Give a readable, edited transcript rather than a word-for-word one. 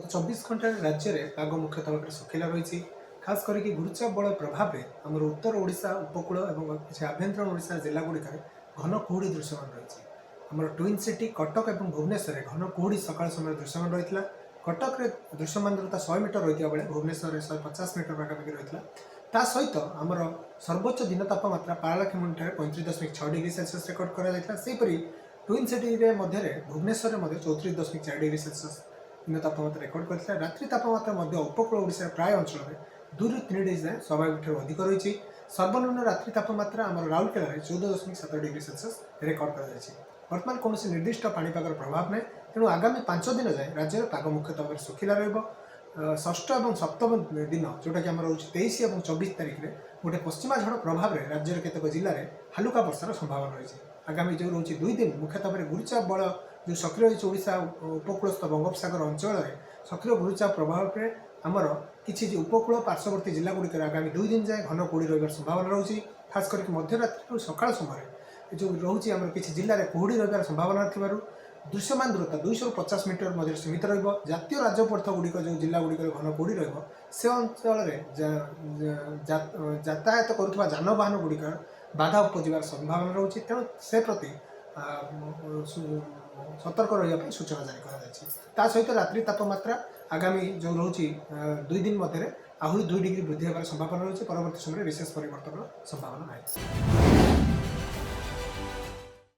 गत 24 घंटा राज्य में पाग मुख्यतः भाव में सुखिला रही। खास करके घूर्चा बल प्रभाव में आम उत्तर ओडिशा उपकूल और किसी आभ्यंतर ओडिशा जिलागुड़िक घन कुहुड़ी दृश्यमान रही। आम ट्विन सिटी कटक और भुवनेश्वर घन कुहुड़ी सकाल समय दृश्यमान रही। कटक में दृश्यमान दूरता 100 मीटर रही भुवनेश्वर 150 मीटर पाखापाखि रही। ता सहित आमर सर्वोच्च दिन तापमात्रा पारलाखेमुंडी 35.6 डिग्री सेल्सियस रेकर्ड कराई। ट्विन सिटी मध्य भुवनेश्वर 34.4 डिग्री सेल्सियस दिन तापमात्रा रेकर्ड करता। रात्रि तापमात्रा उपकूल ओडिशा प्राय अंचल में 2 ରୁ 3 डिग्री जाए स्वाभाविक अधिक रही। सर्वनिम्न रात्रि तापमात्रा आम राउरकेला 14.7 डिग्री सेल्सियस रेकर्ड कर बर्तमान कौन निर्दिष्ट पाणीपागर प्रभाव ना तेणु आगामी 5 दिन जाए राज्य में पाग मुख्यतः भाव में सुखिला षष्ठ और सप्तम दिन जोटा कि आम रोचे 23 और 24 तारिख में गोटे पश्चिमा झड़ प्रभाव में राज्य केतक जिले में हालुका वर्षार संभावना रही। आगामी जो रोचे 2 दिन मुख्यतः भाव में घूर्चा बल जो सक्रिय रही ओडिशा उपकूलस्थ बंगोपसागर अंचल में सक्रिय घूर्चा प्रभाव में आमर किसी उपकूल पार्श्ववर्ती जिलागुड़िक आगामी 2 दिन जाए घन कुहुड़ी रही संभावना रही। खास करके मध्यरात्रि सकाल समय जो रोचे आम किसी जिले में कुहुड़ी रही संभावना थी दृश्यमान दूरता 250 मीटर मध्य सीमित रतिय राजपथ गुड़िक जो जिलागुड़िक घन कुहुड़ी से अंचल यातायात करुवा जानवाहन गुड़िक बाधा उपजार संभावना रही। तेणु से प्रति सतर्क रही सूचना जारी कर सहित रात्रि तापमात्रा आगामी जो रोचे 2 दिन मध्य आहरी 2 डिग्री वृद्धि होगार संभावना रही। परवर्त समय विशेष परिवर्तन संभावना नहीं।